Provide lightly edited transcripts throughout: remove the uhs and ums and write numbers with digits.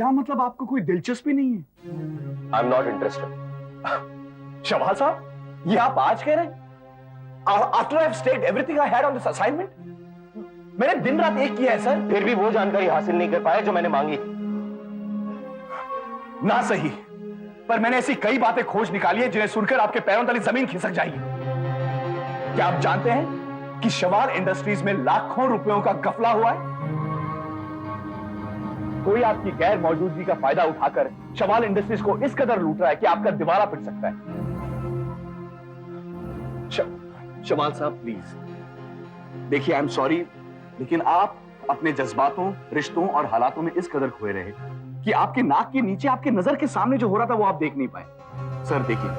क्या मतलब आपको कोई दिलचस्पी नहीं है? I am not interested. Shawwal साहब, ये आप आज कह रहे हैं? After I've staked everything I had on this assignment, मैंने दिन रात एक किया है सर। फिर भी वो जानकारी हासिल नहीं कर पाया जो मैंने मांगी। ना सही, पर मैंने ऐसी कई बातें खोज निकाली है जिन्हें सुनकर आपके पैरों तले जमीन खिसक जाएगी। क्या आप जानते हैं कि शवाल इंडस्ट्रीज में लाखों रुपयों का गफला हुआ है? कोई आपकी गैर मौजूदगी का फायदा उठाकर शवाल इंडस्ट्रीज को इस कदर लूट रहा है कि आपका दिवाला पिट सकता है। शवाल साहब प्लीज देखिए, आई एम सॉरी, लेकिन आप अपने जज्बातों, रिश्तों और हालातों में इस कदर खोए रहे कि आपके नाक के नीचे, आपके नजर के सामने जो हो रहा था वो आप देख नहीं पाए। सर देखिए,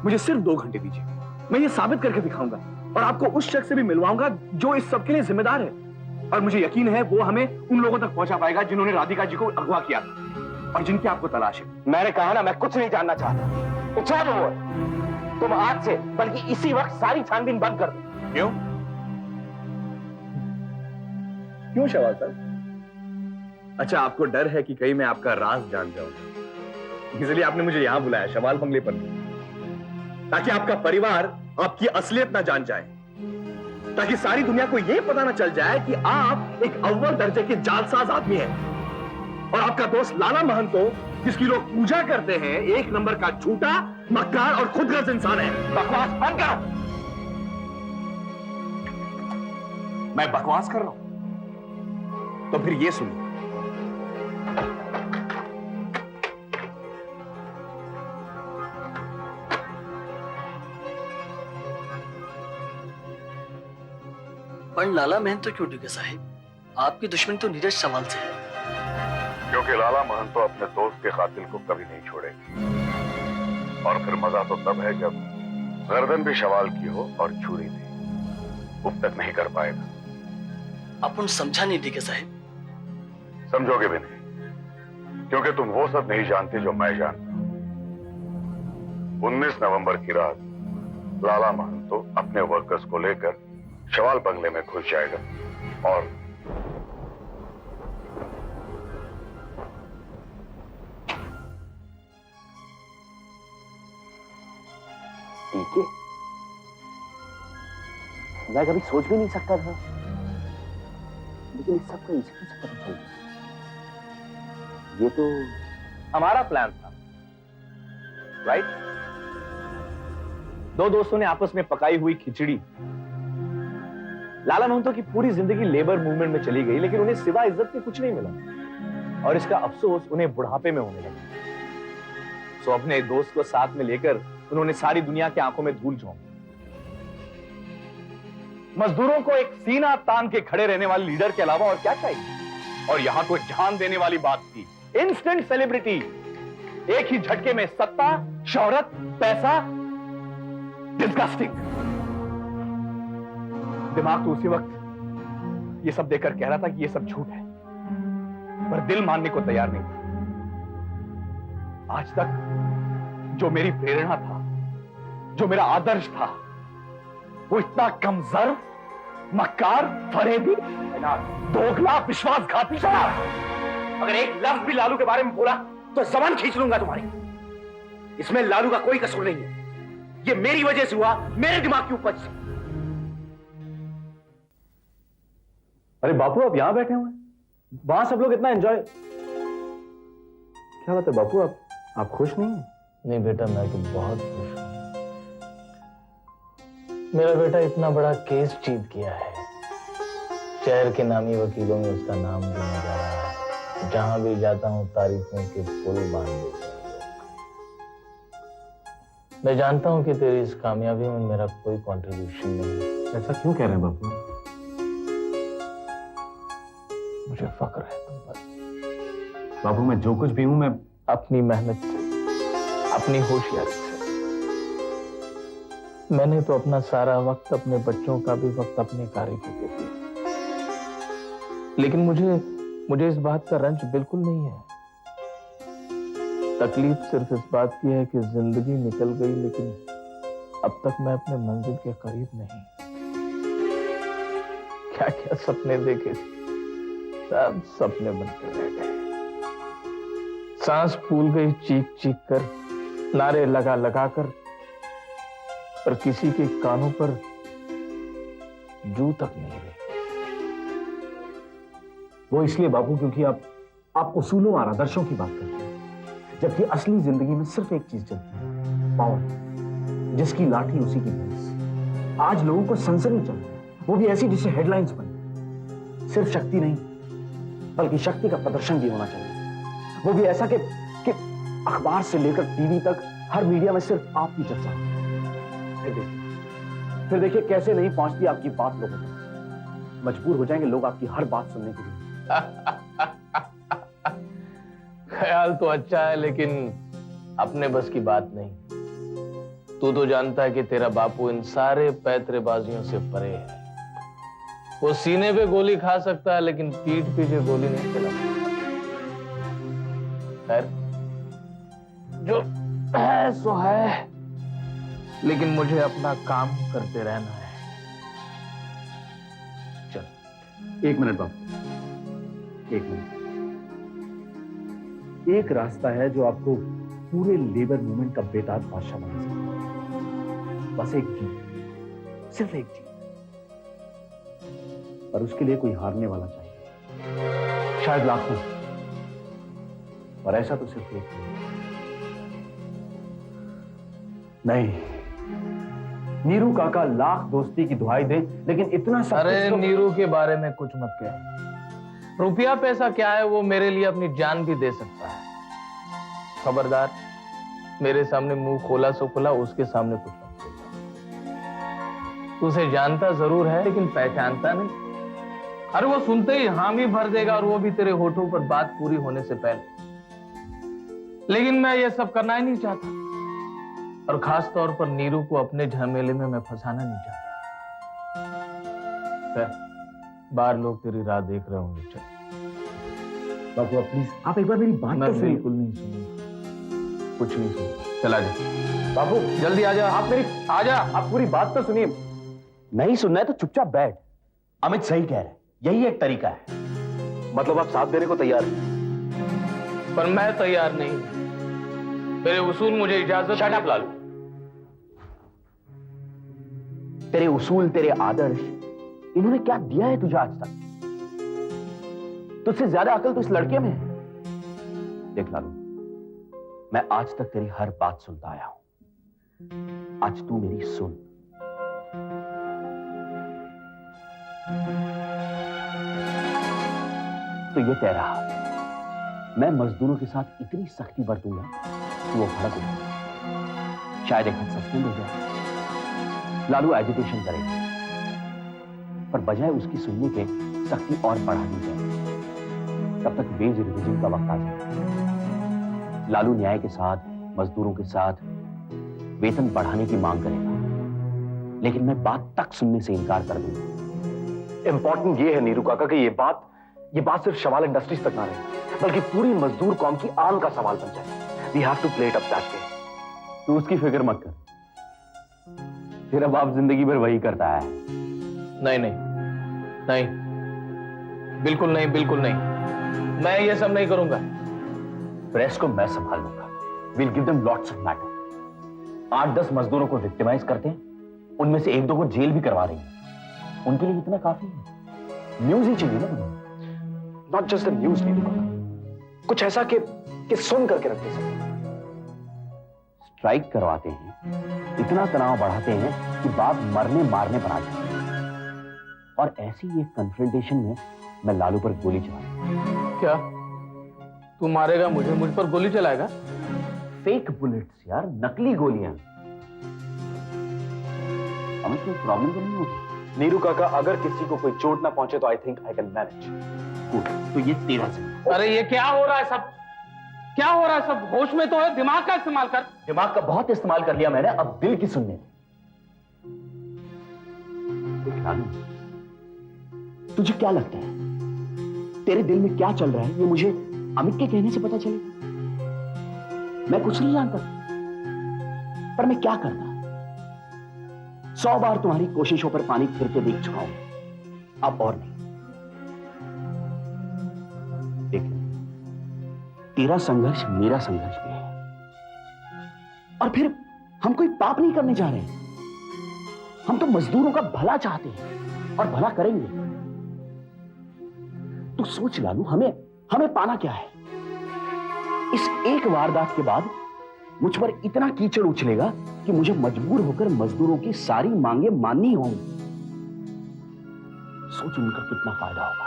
मुझे सिर्फ 2 घंटे दीजिए, मैं ये साबित करके दिखाऊंगा और आपको उस शख्स से भी मिलवाऊंगा जो इस सब के लिए जिम्मेदार है। और मुझे यकीन है वो हमें उन लोगों तक पहुंचा पाएगा जिन्होंने राधिका जी को अगवा किया था और जिनकी आपको तलाश है। मैंने कहा ना, मैं कुछ नहीं जानना चाहता। It's all over. तुम आज से, बल्कि इसी वक्त सारी छानबीन बंद कर दो। क्यों? क्यों शवाल साहब? अच्छा, आपको डर है कि कहीं मैं आपका राज जान जाऊं, इसलिए आपने मुझे यहां बुलाया शवाल बंगले पर, ताकि आपका परिवार आपकी असलियत ना जान जाए, ताकि सारी दुनिया को यह पता ना चल जाए कि आप एक अव्वल दर्जे के जालसाज आदमी हैं और आपका दोस्त लाला महंतो, जिसकी लोग पूजा करते हैं, 1 नंबर का झूठा, मक्कार और खुदगर्ज इंसान है। बकवास बंद कर। मैं बकवास कर रहा हूं? तो फिर ये सुनिए, पर लाला महंतो क्यों डिगे साहिब? आपकी दुश्मनी तो नीरज सवाल से है। क्योंकि लाला महंतो अपने दोस्त के कातिल को कभी नहीं छोड़ेगा। और फिर मजा तो तब है जब गर्दन भी शवाल की हो और छुरी भी। उब तक नहीं कर पाएगा। अपन समझा नहीं डिगे साहिब। समझोगे भी नहीं, क्योंकि तुम वो सब नहीं जानते जो मैं जानता हूं। 19 नवंबर की रात लाला महंतो अपने वर्कर्स को लेकर शवाल बंगले में घुस जाएगा और ठीक है, मैं कभी सोच भी नहीं सकता था, लेकिन इस सब का इसी से पता चल गया। ये तो हमारा प्लान था, राइट? 2 दोस्तों ने आपस में पकाई हुई खिचड़ी। लाला महंतो की पूरी जिंदगी लेबर मूवमेंट में चली गई, लेकिन उन्हें सिवा इज्जत के कुछ नहीं मिला और इसका अफसोस उन्हें बुढ़ापे में होने लगा। सो अपने दोस्त को साथ में लेकर उन्होंने सारी दुनिया की आंखों में धूल झोंकी। मजदूरों को एक सीना तान के खड़े रहने वाले लीडर के अलावा और क्या चाहिए? और यहां तो ध्यान देने वाली बात थी, इंस्टेंट सेलिब्रिटी। एक ही झटके में सत्ता, शोहरत, पैसा, डिस्गस्टिंग। दिमाग तो उसी वक्त ये सब देखकर कह रहा था कि ये सब झूठ है, पर दिल मानने को तैयार नहीं था। आज तक जो मेरी प्रेरणा था, जो मेरा आदर्श था, वो इतना कमजोर, मक्कार, फरेबी, दोगला, विश्वासघाती। अगर एक लफ्ज भी लालू के बारे में बोला तो जबान खींच लूंगा तुम्हारी। इसमें लालू का कोई कसूर नहीं है, ये मेरी वजह से हुआ, मेरे दिमाग की उपज से। अरे बापू, आप यहां बैठे हुए हैं, वहां सब लोग इतना एंजॉय। क्या बात है बापू, आप खुश नहीं हैं? नहीं बेटा, मैं तो बहुत खुश हूं। मेरा बेटा इतना बड़ा केस जीत गया है, शहर के नामी वकीलों में उसका नाम भी नहीं जा रहा है। जहां भी जाता हूं तारीफों के पुल बांध देते हैं। मैं जानता हूं कि तेरी इस कामयाबी में मेरा कोई कंट्रीब्यूशन नहीं है। ऐसा क्यों कह रहे हैं बापू? मुझे फक्र है तुम पर। बापू, मैं जो कुछ भी हूं, मैं अपनी मेहनत से, अपनी होशियारी से। मैंने तो अपना सारा वक्त, अपने बच्चों का भी वक्त अपने कार्य के लिए दिया, लेकिन मुझे इस बात का रंज बिल्कुल नहीं है। तकलीफ सिर्फ इस बात की है कि जिंदगी निकल गई, लेकिन अब तक मैं अपने मंजिल के करीब नहीं। क्या क्या सपने देखे थे, सब सपने बनते रह गए। सांस फूल गई चीख चीख कर, नारे लगा लगा कर, पर किसी के कानों पर जू तक नहीं रही। वो इसलिए बाबू क्योंकि आप उसूलों और आदर्शों की बात करते हैं, जबकि असली जिंदगी में सिर्फ एक चीज चलती है, पावर। जिसकी लाठी उसी की भैंस। आज लोगों को सनसनी चल रही है, वो भी ऐसी जिससे हेडलाइंस बने। सिर्फ शक्ति नहीं, बल्कि शक्ति का प्रदर्शन भी होना चाहिए। वो भी ऐसा कि अखबार से लेकर टीवी तक हर मीडिया में सिर्फ आपकी चर्चा होती है। फिर देखिए कैसे नहीं पहुंचती आपकी बात लोगों तक। मजबूर हो जाएंगे लोग आपकी हर बात सुनने के लिए। ख्याल तो अच्छा है, लेकिन अपने बस की बात नहीं। तू तो जानता है कि तेरा बापू इन सारे पैतरेबाजियों से परे है। वो सीने पे गोली खा सकता है, लेकिन पीठ पीछे गोली नहीं चला सकता। खैर, जो है सो है, लेकिन मुझे अपना काम करते रहना है। चल। एक मिनट बाबू, एक मिनट। एक रास्ता है जो आपको पूरे लेबर मूवमेंट का बेताज बादशाह बना सकता है। बस एक जीत, सिर्फ एक जीत। पर उसके लिए कोई हारने वाला चाहिए, शायद लाखों, पर ऐसा तो सिर्फ एक नहीं। नीरू काका लाख दोस्ती की दुहाई दे, लेकिन इतना सब अरे नीरू के बारे में कुछ मत कह। रुपया पैसा क्या है, वो मेरे लिए अपनी जान भी दे सकता है। खबरदार, मेरे सामने मुंह खोला सो खुला, उसके सामने कुछ मत बोल। उसे जानता जरूर है, लेकिन पहचानता नहीं। अरे वो सुनते ही हामी भर देगा, और वो भी तेरे होठों पर बात पूरी होने से पहले। लेकिन मैं ये सब करना ही नहीं चाहता, और खास तौर पर नीरू को अपने झमेले में मैं फंसाना नहीं चाहता। बाहर लोग तेरी राह देख रहे होंगे। चल बाबू, प्लीज आप एक बार मेरी बात मैं तो सुनिए। बिल्कुल नहीं सुनूंगा, कुछ नहीं सुनूंगा। चला जा बाबू, जल्दी आ जा। आप मेरी आ जा। आप पूरी बात तो सुनिए। नहीं सुनना है तो चुपचाप बैठ। अमित सही कह रहे हैं, यही एक तरीका है। मतलब आप साथ देने को तैयार हैं? पर मैं तैयार नहीं। मेरे उसूल मुझे इजाजत। Shut up Lalu. तेरे उसूल, तेरे आदर्श, इन्होंने क्या दिया है तुझे आज तक? तुझसे ज्यादा अकल तो इस लड़के में है। देख लालू, मैं आज तक तेरी हर बात सुनता आया हूं। आज तू मेरी सुन। तो ये तय रहा, मैं मजदूरों के साथ इतनी सख्ती बरतूंगा कि वो भड़क उठे, शायद एक हद सस्पेंड हो जाए। लालू एजिटेशन करेगा, पर बजाय उसकी सुनने के सख्ती और बढ़ा दी जाए। तब तक वेज रिविजन का वक्त आ जाए। लालू न्याय के साथ, मजदूरों के साथ वेतन बढ़ाने की मांग करेगा, लेकिन मैं बात तक सुनने से इनकार कर दूंगा। इंपॉर्टेंट ये है नीरू काका कि ये बात सिर्फ शवाल इंडस्ट्रीज तक ना रहे, बल्कि पूरी मजदूर कौम की आन का सवाल बन जाए। We have to play it up that way. तू उसकी फिक्र मत कर, तेरा बाप जिंदगी भर वही करता है। नहीं नहीं नहीं, बिल्कुल नहीं, बिल्कुल नहीं। मैं ये सब नहीं करूंगा। प्रेस को मैं संभाल लूंगा। Will give them lots of matter. 8-10 मजदूरों को विक्टिमाइज करते हैं, उनमें से 1-2 को जेल भी करवा रही है। उनके लिए इतना काफी है। न्यूज ही चाहिए ना तुम्हें, नॉट जस्ट द न्यूज। नहीं, कुछ ऐसा कि सुन करके रख दे सके। स्ट्राइक करवाते हैं, इतना तनाव बढ़ाते हैं कि बात मरने मारने पर आ जाए। और ऐसी एक कन्फ्रंटेशन में मैं लालू पर गोली चला। क्या तू मारेगा मुझे, मुझ पर गोली चलाएगा? फेक बुलेट्स यार, नकली गोलियां। हमें कोई प्रॉब्लम तो नहीं होगी? नीरू काका, अगर किसी को कोई चोट ना पहुंचे तो I think I can manage. तो ये तेरा जिम्मा। अरे ये क्या हो रहा है सब? क्या हो रहा है सब? होश में तो है, दिमाग का इस्तेमाल कर। दिमाग का बहुत इस्तेमाल कर लिया मैंने, अब दिल की सुनने दे। देख लालू, तुझे क्या लगता है तेरे दिल में क्या चल रहा है ये मुझे अमित के कहने से पता चलेगा? मैं कुछ नहीं जानता, पर मैं क्या करता? 100 बार तुम्हारी कोशिशों पर पानी फिर के देख चुका हूं, अब और नहीं। देख, तेरा संघर्ष मेरा संघर्ष भी है। और फिर हम कोई पाप नहीं करने जा रहे हैं। हम तो मजदूरों का भला चाहते हैं और भला करेंगे। तो सोच लालू, हमें पाना क्या है? इस एक वारदात के बाद मुझ पर इतना कीचड़ उछलेगा कि मुझे मजबूर होकर मजदूरों की सारी मांगे माननी होंगी। सोच उनका कितना फायदा होगा।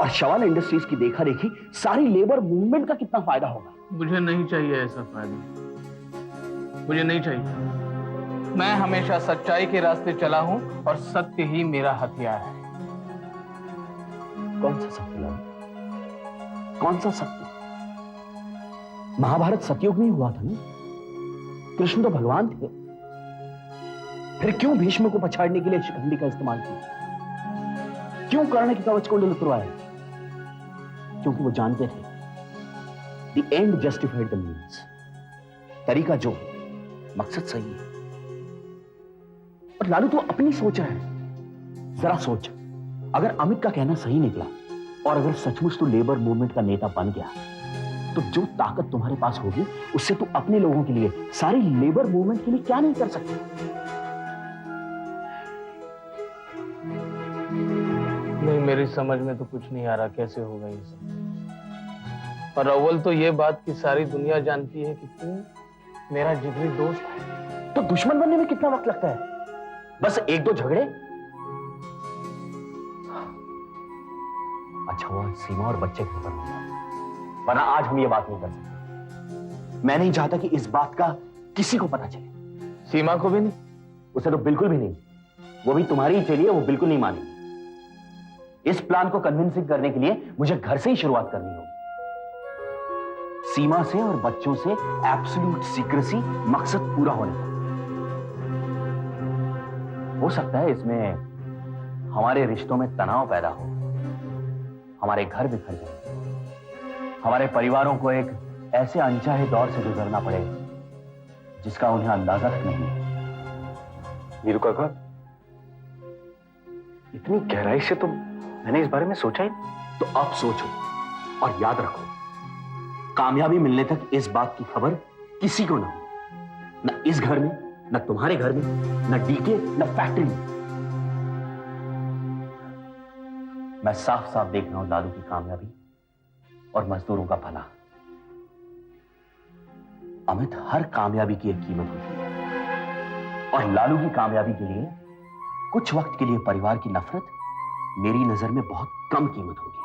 और शवाल इंडस्ट्रीज की देखा देखी सारी लेबर मूवमेंट का कितना फायदा होगा। मुझे नहीं चाहिए ऐसा फायदा, मुझे नहीं चाहिए। मैं हमेशा सच्चाई के रास्ते चला हूं और सत्य ही मेरा हथियार है। कौन सा सत्य लालू? कौन सा सत्य? महाभारत सतयुग में हुआ था ना? कृष्ण तो भगवान थे। फिर क्यों भीष्म को पछाड़ने के लिए शिखंडी का इस्तेमाल किया? क्यों कर्ण की कवच कुंडल उतरवाए? क्योंकि वो जानते थे The end justified the means। तरीका जो मकसद सही है। और लालू तू अपनी सोच रहा है। जरा सोच, अगर अमित का कहना सही निकला और अगर सचमुच तू लेबर मूवमेंट का नेता बन गया, तो जो ताकत तुम्हारे पास होगी उससे तू अपने लोगों के लिए, सारी लेबर मूवमेंट के लिए क्या नहीं कर सकता? नहीं, मेरी समझ में तो कुछ नहीं आ रहा कैसे होगा ये सब। और अव्वल तो ये बात की सारी दुनिया जानती है कि तू मेरा जिगरी दोस्त है। तो दुश्मन बनने में कितना वक्त लगता है? बस एक दो झगड़े। अच्छा हुआ सीमा और बच्चे घर पर होंगे, वरना आज हम ये बात नहीं कर सकते। मैं नहीं चाहता कि इस बात का किसी को पता चले। सीमा को भी नहीं? उसे तो बिल्कुल भी नहीं। वो भी तुम्हारी ही चलिए, वो बिल्कुल नहीं मानेगी। इस प्लान को कन्विंसिंग करने के लिए मुझे घर से ही शुरुआत करनी होगी। सीमा से और बच्चों से एब्सोल्यूट सीक्रेसी, मकसद पूरा होने तक। हो सकता है इसमें हमारे रिश्तों में तनाव पैदा हो, हमारे घर बिखर जाए, हमारे परिवारों को एक ऐसे अनचाहे दौर से गुजरना पड़े जिसका उन्हें अंदाजा तक नहीं है। वीरू काका, इतनी गहराई से तो मैंने इस बारे में सोचा ही नहीं। तो अब सोचो और याद रखो, कामयाबी मिलने तक इस बात की खबर किसी को ना हो, न इस घर में, न तुम्हारे घर में, न डीके, न फैक्ट्री में। मैं साफ साफ देख रहा हूं लालू की कामयाबी और मजदूरों का भला। अमित, हर कामयाबी की एक कीमत होती है और लालू की कामयाबी के लिए कुछ वक्त के लिए परिवार की नफरत मेरी नजर में बहुत कम कीमत होगी।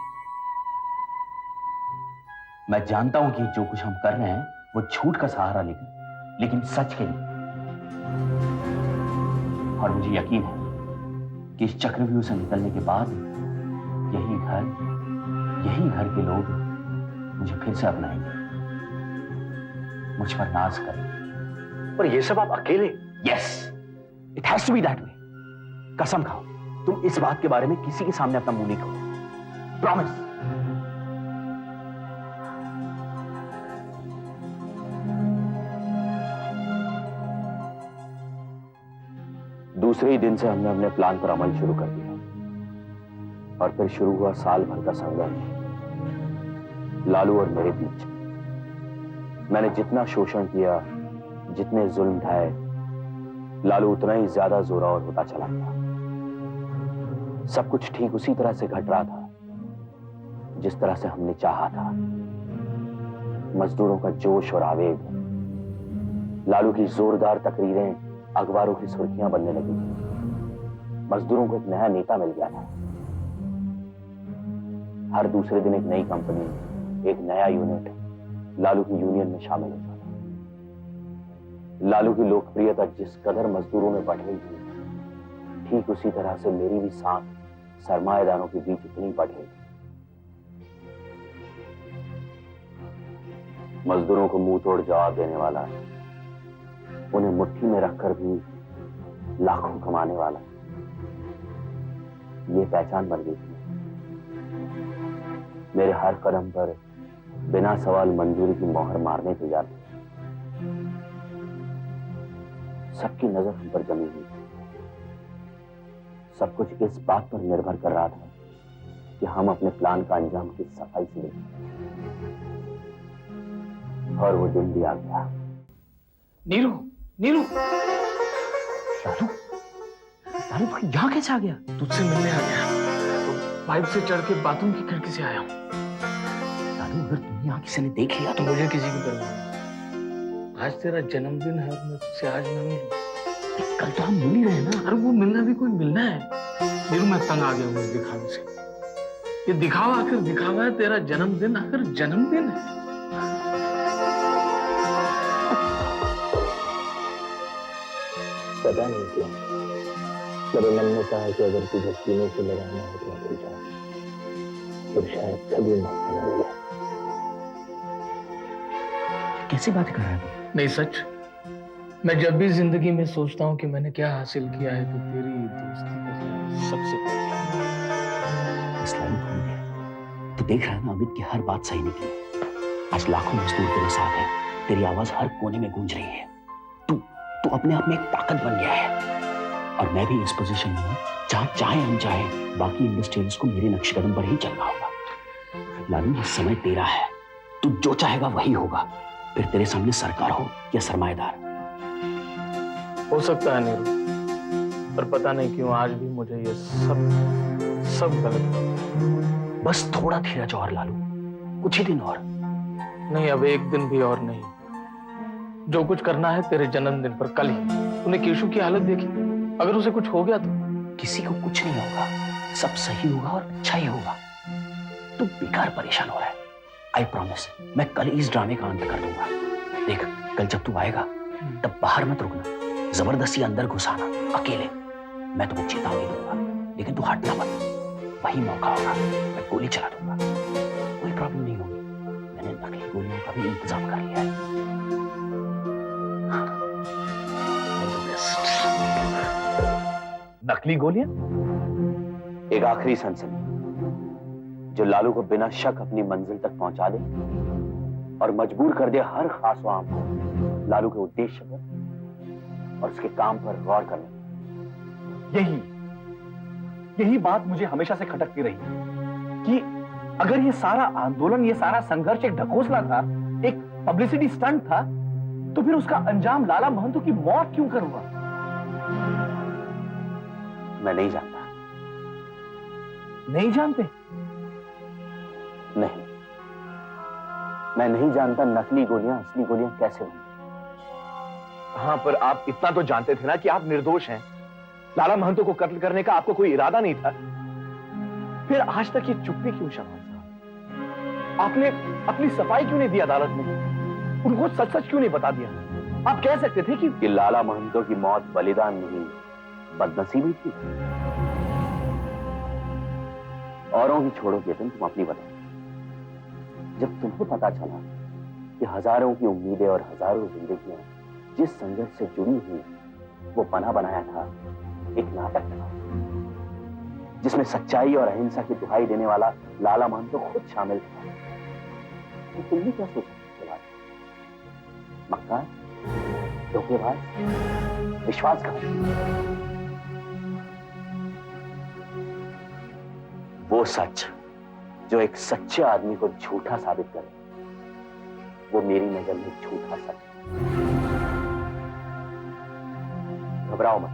मैं जानता हूं कि जो कुछ हम कर रहे हैं वो झूठ का सहारा लेकिन सच के लिए। और मुझे यकीन है कि इस चक्रव्यूह से निकलने के बाद यही घर के लोग मुझे फिर से अपनाएंगे, मुझ पर नाज करेंगे। पर ये सब आप अकेले? Yes, it has to be that way. कसम खाओ, तुम इस बात के बारे में किसी के सामने अपना मुंह नहीं खोलो। प्रॉमिस। दूसरे ही दिन से हमने अपने प्लान पर अमल शुरू कर दिया और फिर शुरू हुआ साल भर का संघर्ष लालू और मेरे बीच। मैंने जितना शोषण किया, जितने जुल्म ढाए, लालू उतना ही ज्यादा जोरावर होता चला गया। सब कुछ ठीक उसी तरह से घट रहा था जिस तरह से हमने चाहा था। मजदूरों का जोश और आवेग, लालू की जोरदार तकरीरें अखबारों की सुर्खियां बनने लगी। मजदूरों को एक नया नेता मिल गया था। हर दूसरे दिन एक नई कंपनी, एक नया यूनिट लालू की यूनियन में शामिल हो जाता। लालू की लोकप्रियता जिस कदर मजदूरों में बढ़ रही थी, ठीक उसी तरह से मेरी भी सांस सरमाएदारों के बीच इतनी बढ़ रही थी। मजदूरों को मुंह तोड़ जवाब देने वाला, उन्हें मुट्ठी में रखकर भी लाखों कमाने वाला, ये पहचान बन गई थी। मेरे हर कदम पर बिना सवाल मंजूरी की मोहर मारने तैयार थे। सबकी नजर हम पर जमी हुई थी। सब कुछ इस बात पर निर्भर कर रहा था कि हम अपने प्लान का अंजाम किस सफाई से दें। और वो दिन भी आ गया। नीरू, नीरू, लालू, लालू तू यहाँ कैसे आ गया? तुझसे मिलने आ गया। तो पाइप से चढ़ के बाथरूम की खिड़की से आया हूँ। लालू अगर तुम्हें यहाँ किसी ने देख लिया तो मुझे किसी की परवाह नहीं। आज तेरा जन्मदिन है और मैं तुझसे आज ना मिलूं। कल तो हम मिल ही रहे ना। अरे वो मिलना भी कोई मिलना है। नीरू मैं तंग आ गया हूँ इस दिखावे से। ये दिखावा आखिर दिखावा है, तेरा जन्मदिन आखिर जन्मदिन है। पता नहीं क्यों मेरे मन में कहा कि अगर तुझे सीने से लगाना है तो मत जा, तो शायद कभी मौका न मिले। कैसी बात कर रहा है तू? नहीं सच, मैं जब भी जिंदगी में सोचता हूँ कि मैंने क्या हासिल किया है तो तेरी दोस्ती का ख्याल सबसे पहले। बस लालू थम गया। तो देख रहा है ना, अमित की हर बात सही निकली। आज लाखों मजदूर तेरे साथ है, तेरी आवाज हर कोने में गूंज रही है। तू अपने आप में एक ताकत बन गया है। और मैं भी इस पोजीशन में हूँ जहाँ चाहे अनचाहे बाकी इंडस्ट्रियल्स को मेरे नक्श कदम पर ही चलना होगा। लालू ये समय तेरा है, तू जो चाहेगा वही होगा। फिर तेरे सामने सरकार हो या सरमाएदार। हो सकता है नीरू, पर पता नहीं क्यों आज भी मुझे ये सब गलत। बस थोड़ा धीरज और लालू, कुछ ही दिन और। नहीं, अब एक दिन भी और नहीं। जो कुछ करना है तेरे जन्मदिन पर कल ही। तूने केशु की हालत देखी, अगर उसे कुछ हो गया तो? किसी को कुछ नहीं होगा, सब सही होगा और अच्छा ही होगा। तू बेकार परेशान हो रहा है। आई प्रॉमिस, मैं कल इस ड्रामे का अंत कर दूंगा। देख, कल जब तू आएगा तब बाहर मत रुकना, जबरदस्ती अंदर घुसाना अकेले। मैं तुम्हें चेतावनी दूंगा, लेकिन तू हटना मत। वही मौका होगा, मैं गोली चला दूंगा। कोई प्रॉब्लम नहीं होगी, मैंने नकली गोलियों का भी इंतजाम कर लिया है। नकली गोलियां? एक आखिरी सनसनी जो लालू को बिना शक अपनी मंजिल तक पहुंचा दे और मजबूर कर दे हर खास आवाम को लालू के उद्देश्य पर और उसके काम पर गौर करने। यही बात मुझे हमेशा से खटकती रही कि अगर ये सारा आंदोलन, ये सारा संघर्ष एक ढकोसला था, एक पब्लिसिटी स्टंट था, तो फिर उसका अंजाम लाला महंतो की मौत क्यों कर हुआ? मैं नहीं जानता। नहीं जानते? नहीं, मैं नहीं जानता नकली गोलियां असली गोलियां कैसे बनी। हाँ, पर आप इतना तो जानते थे ना कि आप निर्दोष हैं। लाला महंतो को कत्ल करने का आपको कोई इरादा नहीं था। फिर आज तक ये चुप्पी क्यों शमाल साहब? आपने अपनी सफाई क्यों नहीं दी अदालत में? उनको सच सच क्यों नहीं बता दिया? आप कह सकते थे कि लाला महंतो की मौत बलिदान नहीं, बदनसीबी थी। औरों की छोड़ो केतन, तुम अपनी बताओ। जब तुम्हें पता चला कि हजारों की उम्मीदें और हजारों जिंदगियां जिस संघर्ष से जुड़ी हुई वो बना बनाया था एक नाटक था, जिसमें सच्चाई और अहिंसा की दुहाई देने वाला लाला महंतो खुद शामिल था, तो तुमने क्या सोचा इसके बारे में? मक्कार, धोखेबाज, विश्वासघाती। वो सच जो एक सच्चे आदमी को झूठा साबित करे, वो मेरी नजर में झूठा सच है। घबराओ मत,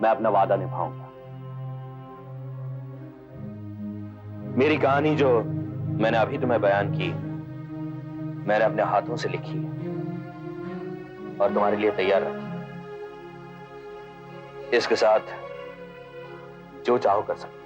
मैं अपना वादा निभाऊंगा। मेरी कहानी जो मैंने अभी तुम्हें बयान की, मैंने अपने हाथों से लिखी है और तुम्हारे लिए तैयार रखी। इसके साथ जो चाहो कर सकते।